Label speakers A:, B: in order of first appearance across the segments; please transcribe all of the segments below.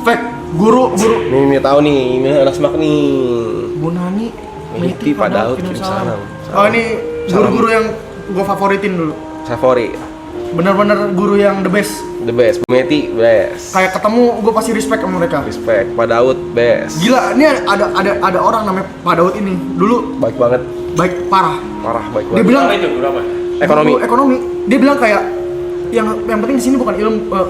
A: Fake. Guru.
B: Nih tahu nih, ini anak semak nih.
A: Bu Nani,
B: Mehdi, Pak Daud, kirim salam.
A: Oh ini guru-guru yang gue favoritin dulu.
B: Favorit.
A: Bener-bener guru yang the best.
B: The best, Mehdi best.
A: Kayak ketemu gue pasti respect sama mereka.
B: Respect, Pak Daud best.
A: Gila, ini ada orang namanya Pak Daud ini. Dulu
B: Baik banget.
A: baik parah.
B: Baik
A: Dia
B: banget.
A: bilang
C: itu guru apa?
A: Ekonomi. Dia bilang kayak yang penting di sini bukan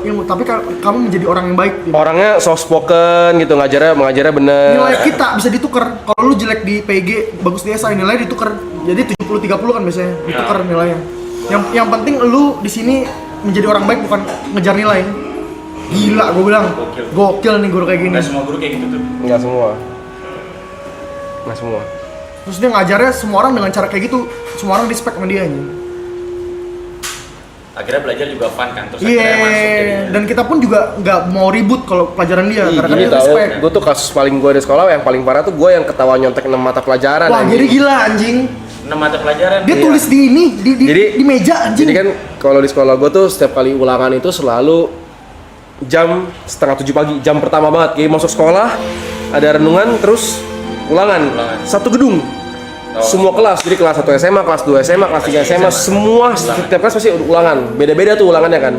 A: ilmu tapi kamu menjadi orang yang baik. Gitu.
B: Orangnya soft spoken gitu, mengajarnya bener.
A: Nilai kita bisa ditukar. Kalau lu jelek di PG, bagus di SI, nilai ditukar. Jadi 70-30 kan biasanya ditukar nilainya. Yang penting lu di sini menjadi orang baik bukan ngejar nilai. Gila, gue bilang. Gokil nih guru kayak gini.
C: Nggak semua guru kayak gitu tuh.
B: Nggak semua.
A: Terus dia ngajarnya semua orang dengan cara kayak gitu. Semua orang respect sama dia nih.
C: Akhirnya belajar juga fun kan, terus
A: Iya,
C: akhirnya masuk jadinya.
A: dan kita pun juga nggak mau ribut kalau pelajaran dia, karena
B: Gini
A: dia
B: tau,
A: respect.
B: gue tuh kasus paling gue di sekolah yang paling parah tuh gue yang ketawa nyontek 6 mata pelajaran.
A: Wah,
B: anjing.
A: jadi gila anjing.
C: 6 mata pelajaran.
A: Dia
B: Iya.
A: tulis di ini, di meja anjing.
B: Jadi kan kalau di sekolah gue tuh setiap kali ulangan itu selalu jam 6:30 pagi, jam pertama banget. Kayak masuk sekolah, ada renungan, terus ulangan. Satu gedung. Semua kelas, jadi kelas 1 SMA, kelas 2 SMA, kelas 3 SMA, semua setiap kelas pasti ulangan. Beda-beda tuh ulangannya kan.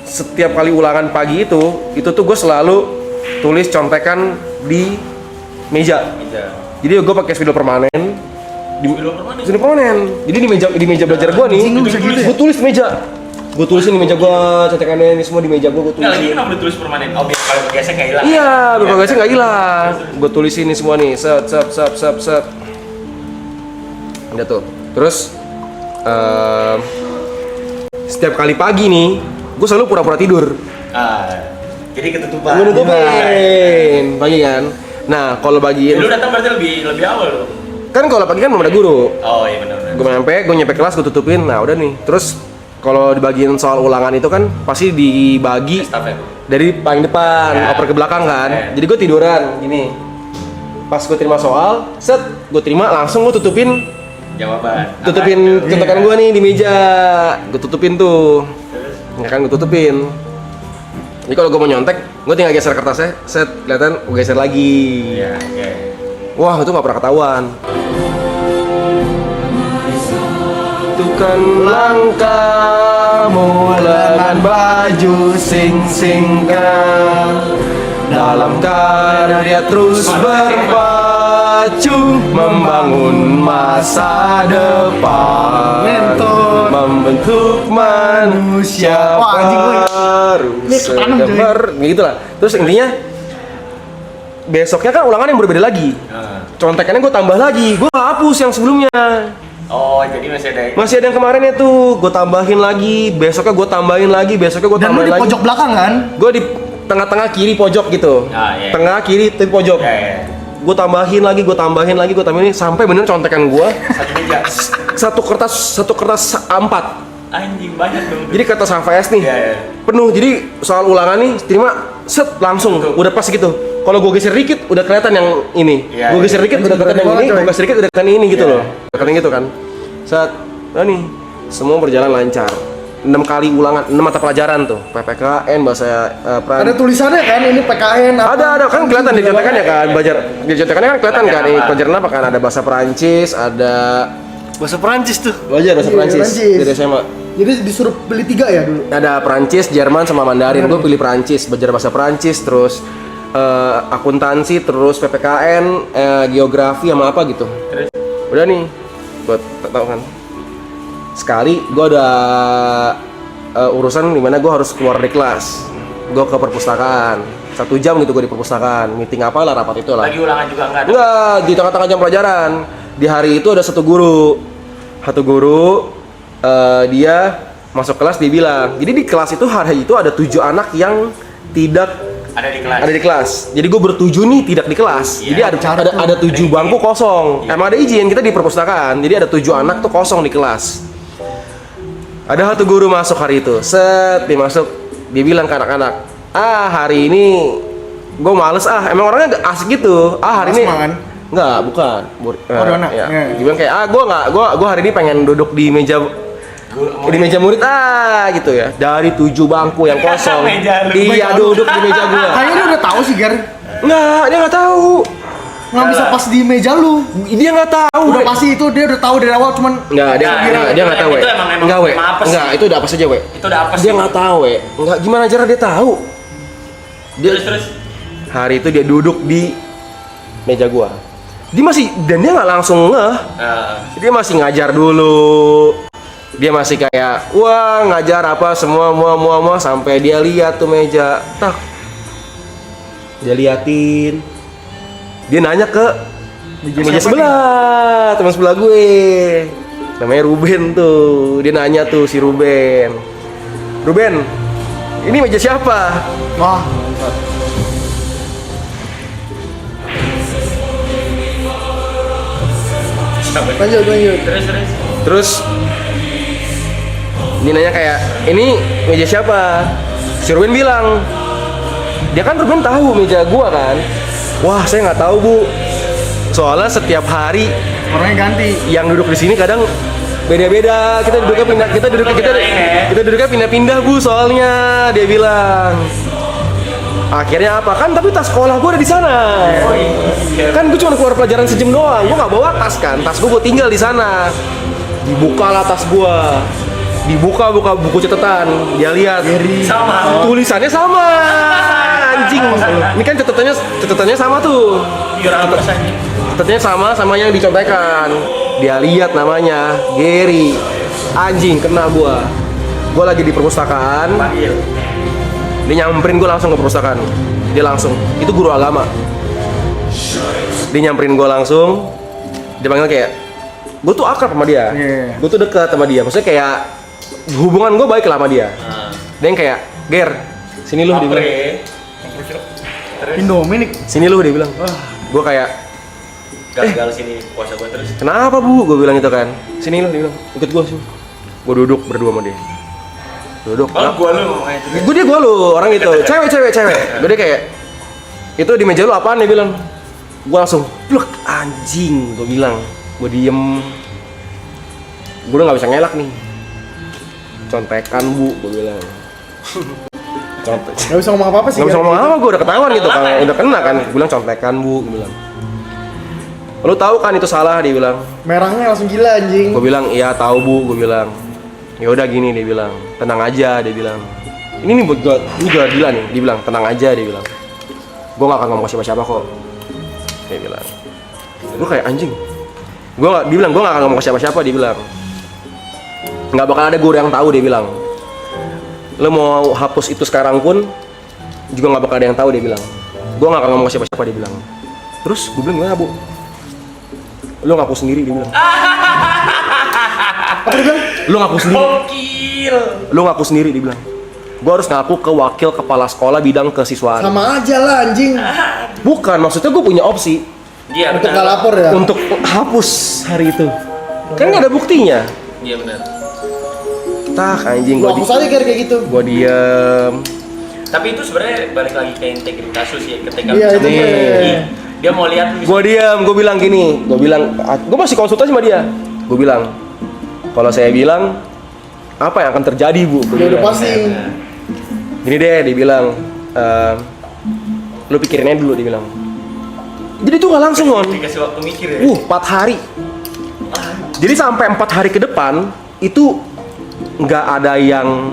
B: Setiap kali ulangan pagi itu tuh gue selalu tulis contekan di meja. Jadi gue pakai spidol permanen. Spidol permanen. Jadi di meja belajar gue nih, gue tulis di meja. Gue tulisin di meja gue, contekannya ini semua di meja gue
C: Nggak,
B: tulisin.
C: lagi kenapa ditulis permanen? Oh, biar kalau bergesek nggak hilang.
B: Iya, biar gesek nggak hilang. Gue tulisin ini semua nih, set. Udah tuh. Terus setiap kali pagi nih, gue selalu pura-pura tidur.
C: Jadi ketutupan.
B: Gue nutupin pagi kan. Nah, kalau bagiin
C: Lu datang berarti lebih awal lo.
B: kan kalau pagi kan belum ada guru.
C: Oh iya benar.
B: Gue nyampe kelas, gue tutupin. Nah, udah nih. Terus kalau dibagiin soal ulangan itu kan pasti dibagi
C: Estafet.
B: dari paling depan, oper ke belakang kan. Jadi gue tiduran gini. Pas gue terima soal, set, gue terima langsung gue tutupin
C: Jawaban.
B: contekan gue nih di meja. Gue tutupin tuh. Ya kan gue tutupin. Jadi kalau gue mau nyontek, gue tinggal geser kertasnya, set, kelihatan, gue geser lagi.
C: Iya, oke.
B: Wah, itu nggak pernah ketahuan. Tukan langkahmu lengan baju sing-singkan, dalam karya terus berpacu membangun masa depan, membentuk manusia baru segemar gitu lah. Terus intinya besoknya kan ulangan yang berbeda lagi. Contekannya gue tambah lagi, gue hapus yang sebelumnya.
C: Oh, jadi
B: Masih ada yang kemarin itu, gue tambahin lagi, besoknya gue tambahin lagi, besoknya gue
A: Dan lu
B: tambahin
A: di
B: lagi.
A: pojok belakang kan?
B: Gue di tengah-tengah kiri pojok gitu.
C: Iya.
B: Tengah kiri tapi pojok.
C: Iya.
B: Gue tambahin lagi sampai bener contekan gue
C: Satu meja.
B: satu kertas A4.
C: Anjing banyak dong.
B: Jadi kertas HVS nih.
C: Iya.
B: Penuh. Jadi soal ulangan nih terima set langsung udah pas gitu. Kalau gue geser dikit udah kelihatan yang ini.
C: Iya,
B: Gue geser dikit udah kelihatan yang ini,
A: coy.
B: gue geser dikit udah kelihatan ini gitu
C: Iya.
B: loh. Kelihatan gitu kan. Saat nih semua berjalan lancar. 6 kali ulangan, 6 mata pelajaran tuh. PPKN, bahasa
A: Ada tulisannya kan, ini PKN apa?
B: ada kan kelihatan di contekannya kan. Belajar di contekannya kan kelihatan kan.
C: Pelajaran apa?
B: Pelajaran apa kan? Ada bahasa Perancis, ada
D: Bahasa Perancis tuh.
B: belajar bahasa
A: Iya,
B: Perancis
A: Perancis.
B: dari SMA.
A: Jadi disuruh pilih 3 ya dulu.
B: Ada Perancis, Jerman, sama Mandarin. Gue pilih Perancis, belajar bahasa Perancis, terus akuntansi, terus PPKN, geografi sama apa gitu. Udah nih, buat tau kan. Sekali gue ada urusan dimana gue harus keluar dari kelas. Gue ke perpustakaan. 1 jam gitu gue di perpustakaan. Meeting apa lah, rapat itu lah.
C: Lagi ulangan juga enggak ada.
B: Enggak, di tengah-tengah jam pelajaran. Di hari itu ada satu guru, dia masuk kelas, dia bilang, jadi di kelas itu hari itu ada 7 anak yang tidak
C: Ada
B: di
C: di kelas.
B: kelas. Jadi gue bertujuh nih tidak di kelas.
C: Iya.
B: Jadi ada 7 bangku kosong.
C: Iya.
B: Emang ada izin, kita di perpustakaan. Jadi ada 7 anak tuh kosong di kelas. Ada satu guru masuk hari itu. Set, dia masuk, dia bilang ke anak-anak, hari ini gue males emang orangnya gak asik gitu. Hari ini
A: Asma kan?
B: Enggak, bukan.
A: anak.
B: Ya.
A: Iya.
B: Dia bilang kayak gue hari ini pengen duduk di meja Di meja murid gitu ya. Dari 7 bangku yang kosong,
C: Meja lu.
B: dia duduk di meja gua.
A: Kayaknya dia udah tahu sih, Ger.
B: Enggak, dia nggak tahu.
A: Nggak bisa pas di meja lu.
B: Dia nggak tahu.
A: Udah
B: We.
A: pasti itu dia udah tahu dari awal, cuman
B: Enggak, dia nggak tahu, we.
C: Itu emang
B: Enggak, we.
C: apa sih?
B: Enggak, itu udah apa saja, we.
C: Itu udah apa sih?
B: Dia nggak tahu, we. Enggak, gimana cara dia tahu?
C: Terus.
B: Hari itu dia duduk di meja gua. Dan dia nggak langsung ngeh. Dia masih ngajar dulu. Dia masih kayak, wah ngajar apa semua sampai dia lihat tuh meja. Tak. Dia liatin. Dia nanya ke meja sebelah, teman sebelah gue. Namanya Ruben tuh. Dia nanya tuh si Ruben. Ruben, ini meja siapa?
A: wah, lanjut.
C: Terus.
B: Terus ini nanya kayak, ini meja siapa? Si Ruben bilang, dia kan Ruben tahu meja gua kan. Wah, saya nggak tahu, Bu. Soalnya setiap hari
A: Orangnya ganti.
B: yang duduk di sini kadang beda-beda. Kita duduknya pindah-pindah, Bu, soalnya dia bilang. Akhirnya apa? Kan tapi tas sekolah gua ada di sana. Kan gue cuma keluar pelajaran sejam doang. Gua nggak bawa tas kan. Tas gua tinggal di sana. Dibukalah tas gua. Dibuka buku catatan. Dia lihat.
C: Sama.
B: Tulisannya sama. Anjing. Ini kan catatannya sama tuh.
C: Biar apa saja?
B: Catatannya sama yang dicontekan. Dia lihat namanya Gary. Anjing, kena gua. Gua lagi di perpustakaan.
C: Panggil.
B: Dia nyamperin gue langsung ke perpustakaan. Dia langsung, itu guru agama. Dia nyamperin gue langsung. Dia panggil kayak, gue tuh akrab sama dia.
A: Iya.
B: Gue tuh dekat sama dia. Maksudnya kayak hubungan gue baik lah sama dia. Dia yang kayak, Ger, sini lu, dia bilang.
A: Indomie nih.
B: Sini lu, dia bilang. Gue kayak,
C: Gagal sini puasa gua terus.
B: kenapa Bu? Gue bilang gitu kan. Sini lu, dia bilang. Ikut gue sini. Gue duduk berdua sama dia. Duduk.
C: Gua lu ngomongnya itu.
B: Gue lu orang itu. Cewek. Gue dia kayak, itu di meja lu apaan? Dia bilang. Gue langsung, pluk, anjing. Gue bilang. Gue diem. Gue udah gak bisa ngelak nih. Contekan, Bu. Gue bilang.
A: Gak bisa ngomong apa-apa sih.
B: Gak bisa
A: Ger.
B: ngomong apa, gue udah ketahuan gitu kan. Udah kena kan. Gue bilang contekan, Bu. Gue bilang. Lu tahu kan itu salah, dia bilang.
A: Merahnya langsung gila anjing.
B: Gue bilang, iya tahu Bu. Gue bilang. Ya udah gini, dia bilang. Tenang aja, dia bilang. Ini nih buat gue, ini udah gila nih. Dia bilang, tenang aja, dia bilang. Gue gak akan ngomong ke siapa-siapa kok. Dia bilang. Gue kayak anjing. Dia bilang, gue gak akan ngomong ke siapa-siapa, dia bilang. Gak bakal ada guru yang tahu, dia bilang. Lo mau hapus itu sekarang pun juga gak bakal ada yang tahu, dia bilang. Gue gak akan ngomong ke siapa-siapa, dia bilang. Terus gue bilang, gimana Bu? Lo ngaku sendiri, dia bilang.
A: Apa dia bilang?
B: Lo ngaku sendiri.
C: Gokil.
B: Lo ngaku sendiri, dia bilang. Gue harus ngaku ke wakil kepala sekolah bidang kesiswaan.
A: Sama aja lah anjing.
B: Bukan, maksudnya gue punya opsi
C: Iya
A: Untuk
C: benar.
A: gak lapor ya.
B: untuk hapus hari itu. Kan gak ada buktinya.
C: Iya benar.
B: Tak anjing,
A: Lu hapus aja kayak gitu.
B: gue diem.
C: Tapi itu sebenarnya balik lagi ke integritas kasus ya ketika
A: Iya, itu
C: misalnya
B: nih.
C: dia mau lihat
B: Gue diem, gue bilang gini. Gue masih konsultasi sama dia. Gue bilang, kalau saya bilang apa yang akan terjadi Bu? Gua
A: Ya udah
B: bilang.
A: pasti.
B: Gini deh, dia bilang, lu pikirin aja dulu, dia bilang. Jadi tuh gak langsung, Mon.
C: dikasih waktu mikir ya.
B: 4 hari. Jadi sampai 4 hari ke depan itu nggak ada yang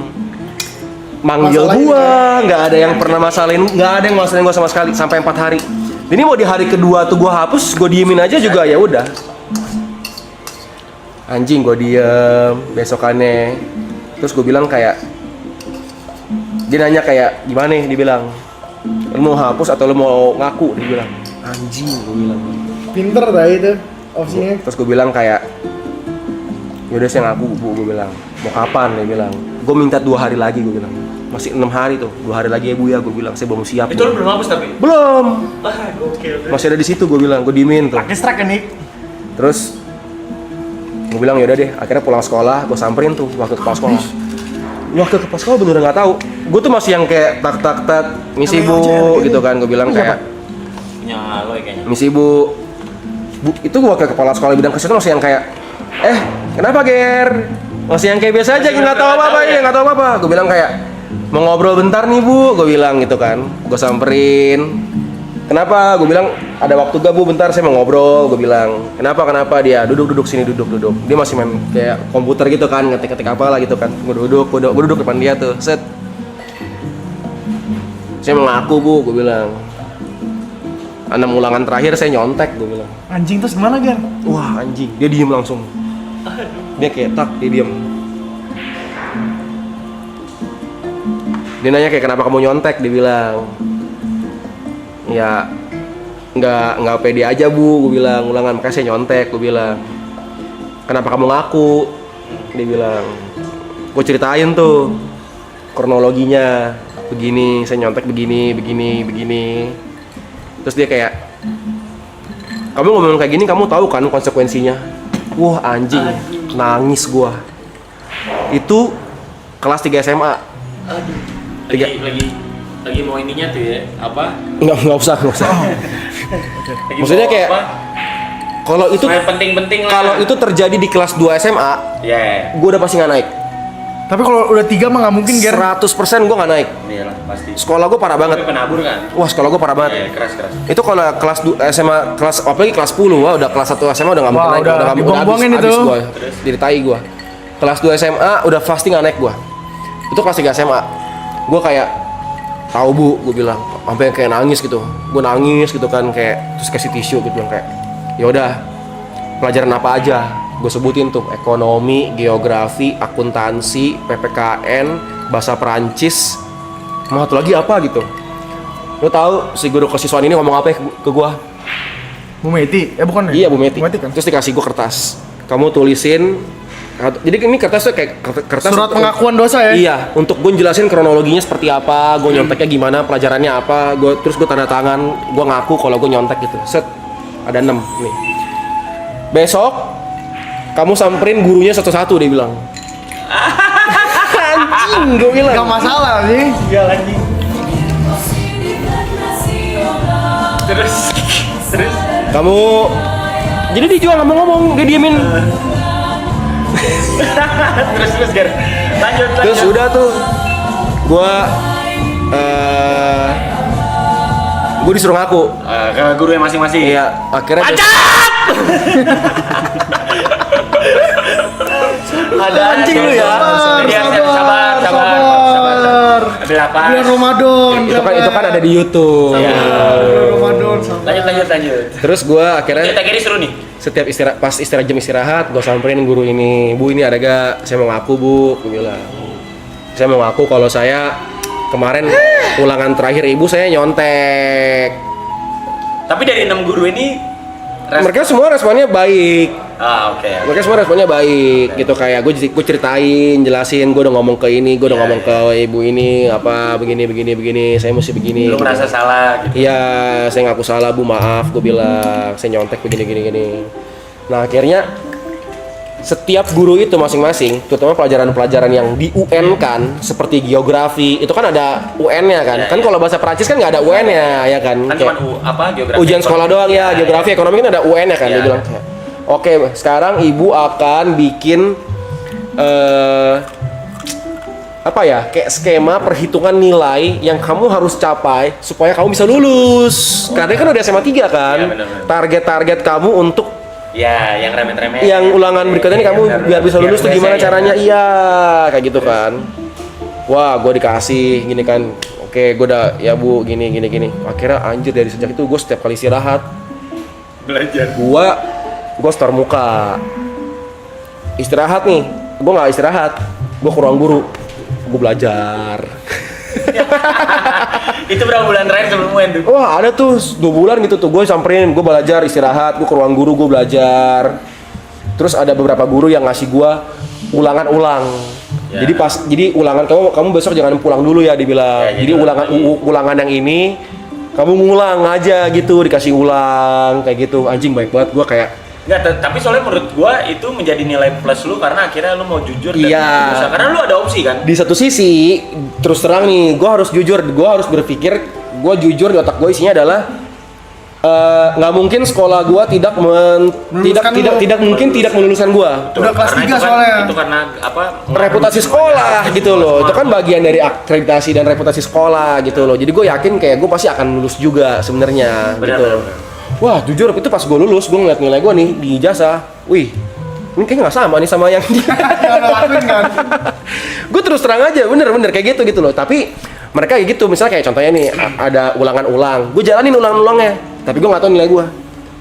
B: manggil
A: Masalahin
B: gua, nggak ada yang pernah masalahin, nggak ada yang masalahin gua sama sekali sampai 4 hari. Ini mau di hari kedua tuh gua hapus, gua diemin aja juga ya udah. Anjing, gua diem. Besokannya, terus gua bilang kayak, dia nanya kayak gimana nih, dia bilang, lu mau hapus atau lu mau ngaku? Dia bilang, anjing, gua bilang.
A: Pinter dah itu opsinya.
B: Terus gue bilang kayak, yaudah saya ngaku Bu, gue bilang. Mau kapan? Dia bilang. Gue minta 2 hari lagi, gue bilang. Masih 6 hari tuh, 2 hari lagi ya Bu ya, gue bilang. Saya belum siap.
C: Itu lu belum hapus tapi?
B: Belum.
C: Gokil.
B: Masih ada di situ, gue bilang. Gue diemin tuh.
A: Pakai strike nih.
B: Terus gue bilang yaudah deh. Akhirnya pulang sekolah, gue samperin tuh wakil kepala sekolah. Wakil kepala sekolah bener nggak tahu. Gue tuh masih yang kayak tak misi Bu gitu kan. Gue bilang kayak
C: Punya lo ya kayaknya.
B: misi Bu, itu wakil kepala sekolah bidang kesehatan masih yang kayak, kenapa Ger? Masih yang kayak biasa aja, nggak tahu apa-apa ya, nggak tahu apa-apa. Gue bilang kayak mau ngobrol bentar nih bu, gue bilang gitu kan. Gue samperin. Kenapa? Gue bilang ada waktu gak bu, bentar saya mau ngobrol. Gue bilang kenapa dia duduk sini duduk. Dia masih main kayak komputer gitu kan, ngetik apa lah gitu kan. Gue duduk depan dia tuh, set. Saya mengaku bu, gue bilang 6 ulangan terakhir saya nyontek, gue bilang.
A: Anjing terus gimana Gan?
B: Wah anjing, dia diem langsung. Dia kayak dia diem. Dia nanya kayak kenapa kamu nyontek, dia bilang. Ya nggak pede aja bu, gue bilang ulangan makanya saya nyontek, gue bilang. Kenapa kamu ngaku? Dia bilang. Gue ceritain tuh kronologinya, begini, saya nyontek begini. Terus dia kayak, kamu ngomong kayak gini, kamu tahu kan konsekuensinya? Wah anjing, nangis gua. Itu kelas 3 SMA.
C: Lagi mau ininya tuh ya, apa?
B: Nggak usah.
C: Lagi
B: Maksudnya
C: mau
B: kayak,
C: apa?
B: kalau itu
C: Soal penting-penting lah.
B: kalau itu terjadi di kelas 2 SMA,
C: Ya.
B: gua udah pasti nggak naik.
A: Tapi kalau udah 3 mah nggak mungkin Ger.
B: 100% gua nggak naik.
C: Iyalah pasti.
B: Sekolah gua parah banget.
C: Tapi penabur kan?
B: Wah sekolah gua parah banget.
C: Ya, keras.
B: Itu kalau kelas SMA, apalagi kelas 10, wah udah kelas 1 SMA udah nggak mungkin
A: Wah,
B: naik,
A: udah
B: nggak mungkin
A: dibuang-buangin
B: habis
A: itu.
B: gua, jadi tai gua. Kelas 2 SMA udah pasti nggak naik gua. Itu kelas 3 SMA. Gua kayak tahu bu, gua bilang, sampai kayak nangis gitu. Gua nangis gitu kan, kayak terus kasih tisu gitu yang kayak, ya udah pelajaran apa aja. Gue sebutin tuh ekonomi, geografi, akuntansi, PPKN, bahasa Perancis, mau satu lagi apa gitu. Lo tahu si guru kesiswaan ini ngomong apa ya ke gua?
A: Bu Meti, bukan ya?
B: Iya Bu Meti.
A: kan?
B: Terus dikasih gua kertas. Kamu tulisin. Jadi ini kertas tuh kayak kertas
A: Surat pengakuan dosa ya?
B: Iya, untuk gue jelasin kronologinya seperti apa, gue nyonteknya gimana, pelajarannya apa, terus gue tanda tangan, gue ngaku kalau gue nyontek gitu. Set, ada 6 nih. Besok kamu samperin gurunya satu-satu, dia bilang. Anjing, gue bilang.
A: Gak masalah sih.
C: Iya lagi. Terus.
B: Kamu, jadi dia juga nggak mau ngomong, dia diemin.
C: terus Gar. Lanjut.
B: Terus udah tuh, gue disuruh ngaku.
C: Ke guru yang masing-masing.
B: Iya, akhirnya
C: Ada
B: anjing lu ya.
C: Sabar. Ambil apa?
A: Bulan Ramadan.
B: itu kan ada di YouTube.
A: Bulan Ramadan. Sabar.
C: Lanjut.
B: Terus gue akhirnya
C: Cerita Gary seru nih.
B: setiap jam istirahat, gue samperin guru ini, bu ini ada gak? Saya mau ngaku bu, gue bilang. Saya mau ngaku kalau saya kemarin ulangan terakhir ibu saya nyontek.
C: Tapi dari 6 guru ini
B: Mereka semua responnya baik.
C: Oke.
B: Mereka semua responnya baik gitu, kayak gue ceritain, jelasin, gue udah ngomong ke ini, gue udah ngomong ke ibu ini apa begini, saya mesti begini.
C: Lu merasa salah gitu.
B: Iya, saya ngaku salah bu, maaf, gue bilang saya nyontek begini. Nah akhirnya setiap guru itu masing-masing, terutama pelajaran-pelajaran yang di UN kan, seperti geografi, itu kan ada UN-nya kan.
C: Ya,
B: kan
C: ya.
B: kalau bahasa Perancis kan nggak ada UN-nya ya kan.
C: Kan
B: Kayak
C: cuma geografi.
B: ujian sekolah doang ya, geografi, ekonomi kan ada UN-nya kan.
C: Ya,
B: Dia bilang, oke, sekarang ibu akan bikin apa ya, kayak skema perhitungan nilai yang kamu harus capai supaya kamu bisa lulus. Karena kan udah SMA 3 kan.
C: Iya, benar-benar.
B: Target-target kamu untuk
C: Ya, yang remeh-remeh.
B: yang ulangan berikutnya ini kamu biar bisa lulus tuh gimana caranya? Iya, kayak gitu kan. Wah, gue dikasih gini kan. Oke, gue udah ya bu, gini. Akhirnya anjir, dari sejak itu gue setiap kali istirahat
C: belajar.
B: gue store muka. Istirahat nih, gue nggak istirahat, gue ke ruang guru, gue belajar.
C: Itu berapa bulan terakhir sebelum UN tuh?
B: Wah ada tuh 2 bulan gitu tuh, gue samperin, gue belajar, istirahat, gue ke ruang guru, gue belajar. Terus ada beberapa guru yang ngasih gue ulangan ulang.
C: Ya.
B: Jadi ulangan kamu besok jangan pulang dulu ya, dibilang.
C: Ya,
B: jadi ulangan yang ini kamu ngulang aja gitu, dikasih ulang kayak gitu. Anjing baik banget, gue kayak.
C: Enggak, tapi soalnya menurut gua itu menjadi nilai plus lu karena akhirnya lu mau jujur dan
B: Iya.
C: berusaha. Karena lu ada opsi kan?
B: Di satu sisi, terus terang nih, gue harus jujur, gue harus berpikir, gue jujur di otak gue isinya adalah nggak mungkin sekolah gua tidak tidak meluluskan gua.
A: Udah kelas
C: Karena
A: 3
C: itu kan-
A: soalnya.
C: Itu karena apa?
B: Reputasi sekolah gitu loh, itu kan bagian dari akreditasi dan reputasi sekolah gitu loh. Jadi gue yakin kayak gue pasti akan lulus juga sebenarnya
C: Benar,
B: gitu.
C: benar.
B: Wah jujur itu pas gue lulus gue ngeliat nilai gue nih di ijazah, wih ini kayaknya nggak sama nih sama yang
A: Yang lo lakuin kan.
B: gue terus terang aja bener kayak gitu loh. Tapi mereka kayak gitu, misalnya kayak contohnya nih ada ulangan ulang, gue jalanin ulangan-ulangnya, tapi gue nggak tahu nilai gue.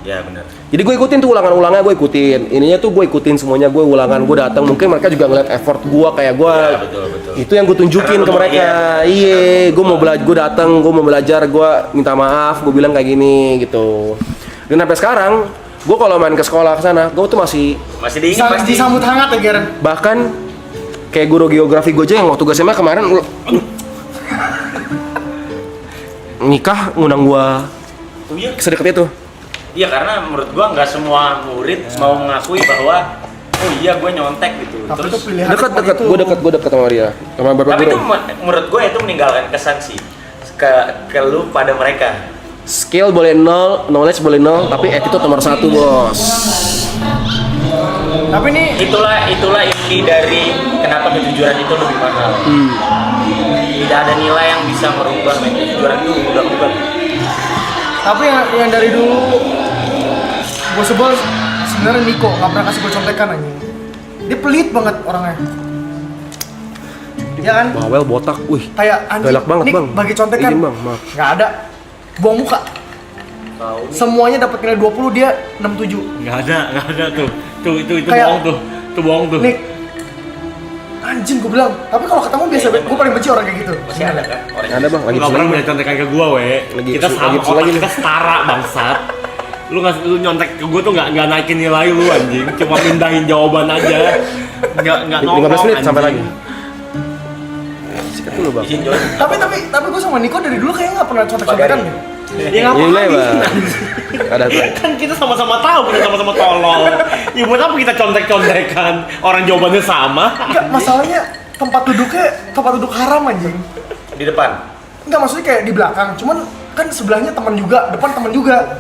C: Ya benar.
B: Jadi gue ikutin tuh ulangan-ulangnya, gue ikutin. Ininya tuh gue ikutin semuanya, gue ulangan, gue datang. Mungkin mereka juga ngeliat effort gue kayak gue.
C: Ya, betul.
B: Itu yang gue tunjukin
C: Karena
B: ke
C: lu mau
B: mereka. Iya, gue mau belajar, gue datang, gue mau belajar, gue minta maaf, gue bilang kayak gini gitu. Dan sampai sekarang, gue kalau main ke sekolah ke sana, gue tuh masih
C: Diingat pasti.
A: Disambut hangat ya, Ger.
B: bahkan kayak guru geografi gue aja yang waktu gue SMA kemarin nikah ngundang gue
C: Oh iya.
B: sedekat itu.
C: Iya karena menurut gua nggak semua murid mau mengakui bahwa oh iya gua nyontek gitu.
A: Tapi itu
C: Terus
A: pilihan
B: Dekat,
A: seperti itu.
B: gue dekat sama dia, sama bapak
C: tapi itu
B: guru.
C: menurut gua itu meninggalkan kesan sih ke lu pada mereka.
B: Skill boleh 0, knowledge boleh 0, tapi attitude nomor 1 bos.
A: Tapi nih
C: Itulah inti dari kenapa kejujuran itu lebih mahal. Tidak ada nilai yang bisa merubah kejujuran itu udah bukan.
A: Tapi yang dari dulu gue sebel sebenarnya Niko nggak pernah kasih gue contekan anjing. Dia pelit banget orangnya. Ya kan?
B: Bawel botak, wih.
A: Kayak anjing.
B: Galak banget,
A: Nik,
B: Bang.
A: bagi contekan.
B: Izin, Bang, maaf.
A: Nggak ada. Buang muka. Semuanya dapat nilai 20, dia 67.
D: Nggak ada tuh. Itu
A: Kayak-
D: bohong tuh. Itu bohong tuh.
A: Nik. Anjing gue bilang, tapi kalau ketemu biasa gue paling benci orang kayak gitu.
C: Masih ada kan orang
B: Ada bang, lagi
D: Lu nggak pernah
B: seneng.
D: punya contekan ke gua, we.
B: Lagi
D: Kita
B: lagi
D: sama
B: lagi
D: otak
B: nih.
D: kita setara, bangsat. Lu nyontek ke gua tuh nggak naikin nilai lu anjing, cuma mindahin jawaban aja. Nggak
B: 15 menit sampai lagi.
D: anjing.
B: Sikat dulu bang.
C: izin Jon.
A: Tapi gue sama Niko dari dulu kayaknya nggak pernah contek-contekan
C: Bagari.
A: deh.
D: Ya
B: Nilai
D: ngapain?
B: bang. Ada tuh.
D: Kan kita sama-sama tahu, kita sama-sama tolol. Ya buat apa kita contek-contekan? Orang jawabannya sama.
A: Enggak, masalahnya tempat duduk haram anjing.
C: Di depan.
A: Enggak, maksudnya kayak di belakang, cuman kan sebelahnya teman juga, depan teman juga.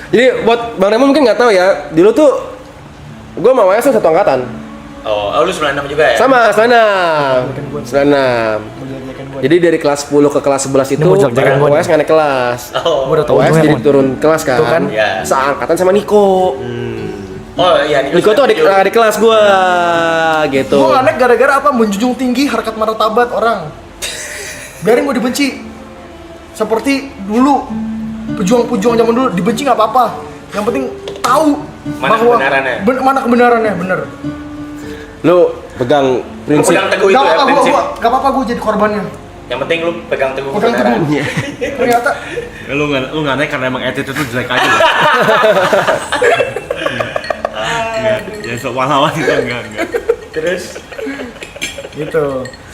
B: Jadi buat Bang Remo mungkin nggak tahu ya, dulu tuh gue sama Wes satu angkatan.
C: Oh, lu 96 juga ya?
B: Sama, 96. Jadi dari kelas 10 ke kelas 11 itu
A: Ini mau jelek-jelekan gua
B: Wes nggak naik kelas.
C: Oh.
A: Gua udah tahu
B: Wes
A: ujungnya,
B: jadi
A: Mon.
B: turun kelas kan.
A: Tuh kan?
C: Iya.
B: Seangkatan sama Niko.
C: Oh iya,
B: Niko tuh adik kelas gue gitu.
A: Gue nggak naik gara-gara apa? Menjunjung tinggi harkat martabat orang. Biarin gue dibenci. Seperti dulu pejuang-pejuang zaman dulu dibenci nggak apa-apa. Yang penting tahu
C: Mana kebenarannya.
A: Mana kebenarannya, bener.
B: Lu pegang prinsip.
C: Pegang teguh itu
A: Gak
C: ya
A: apa-apa,
C: prinsip.
A: gak apa-apa gue jadi korbannya.
C: Yang penting lu pegang teguh
A: Pegang
C: kebenaran.
A: teguh. Ternyata
D: Lu nggak naik karena emang attitude tuh jelek aja loh. Ya sok pahlawan itu enggak.
C: Terus
A: gitu.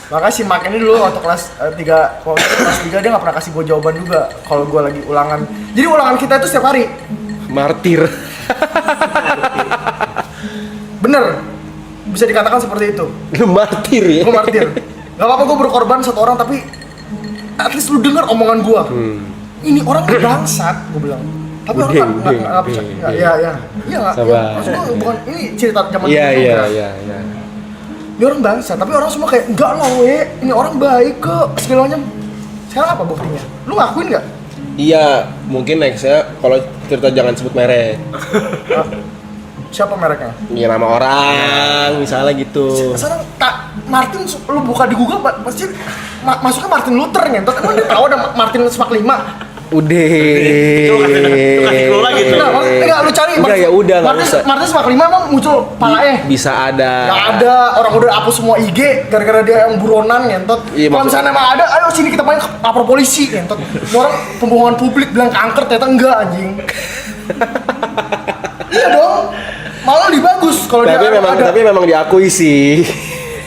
A: Makasih makanya dulu waktu kelas 3, kelas 3 dia nggak pernah kasih gue jawaban juga kalau gue lagi ulangan. Jadi ulangan kita itu setiap hari.
B: Martir.
A: Bener. Bisa dikatakan seperti itu.
B: Lu martir ya.
A: Gue martir. Gak apa-apa gue berkorban satu orang, tapi at least lu denger omongan gue. Ini orang bangsat, gue bilang. Tapi orang nggak bisa. Ya. Iya nggak.
B: Sabar.
A: Maksud gue bukan ini cerita zaman
B: Iya
A: dulu,
B: iya
A: kan.
B: iya iya.
A: Ini orang bangsat, tapi orang semua kayak enggak lah we. Ini orang baik kok segalanya. Sekarang apa buktinya? Lu ngakuin nggak?
B: Iya, mungkin nextnya kalau cerita jangan sebut merek.
A: Siapa mereknya?
B: Iya nama orang, misalnya gitu.
A: Sekarang tak Martin lu buka di Google pasti masuknya Martin Luther ngentot. Emang dia tahu ada Martin Semak 5?
B: Udah.
D: Itu kasih clue lagi tuh.
A: Enggak, lu cari
B: Enggak, ya udah, nggak usah.
A: Martin Semak 5 emang muncul palanya.
B: Bisa ada.
A: Nggak ada, orang udah hapus semua IG gara-gara dia yang buronan ngentot.
B: Iya,
A: Kalau
B: maksud-
A: misalnya emang ada, ayo sini kita main lapor polisi ngentot. Ini orang pembohongan publik bilang kanker, ternyata enggak anjing. Iya dong. Malah lebih bagus kalau dia ada.
B: Tapi memang diakui sih.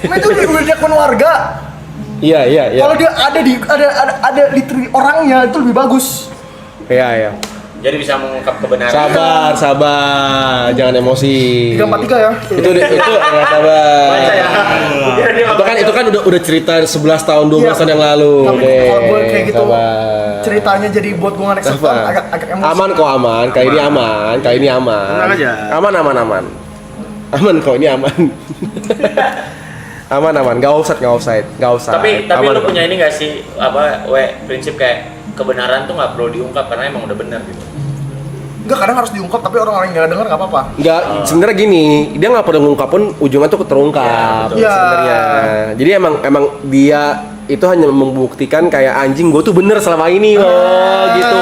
A: Nah, itu udah diakun warga.
B: Iya iya iya.
A: Kalau dia ada di orangnya itu lebih bagus.
B: Iya iya.
C: Jadi bisa mengungkap kebenaran.
B: Sabar, jangan emosi.
A: 343 ya.
B: Itu nggak sabar.
C: Baca ya.
B: Itu kan udah cerita 11 tahun 12
A: Iya.
B: tahun yang lalu.
A: Tapi
B: Dek.
A: kalau gue kayak gitu
B: Sabar.
A: ceritanya jadi buat gue nge-next
B: Sabar.
A: agak emosi.
B: Aman kok aman, kali ini aman, kali ini aman.
D: Tenang aja.
B: Aman. Aman kok ini aman. aman, nggak offside.
C: Tapi
B: Aman
C: lu
B: kok.
C: punya ini gak sih prinsip kayak kebenaran tuh nggak perlu diungkap karena emang udah benar gitu.
A: Enggak, kadang harus diungkap tapi orang-orang yang nggak denger nggak apa-apa.
B: Nggak, sebenarnya gini, dia nggak perlu ngungkap pun ujungnya tuh terungkap
C: Ya, betul.
B: sebenarnya. Jadi emang dia itu hanya membuktikan kayak anjing gue tuh bener selama ini loh gitu.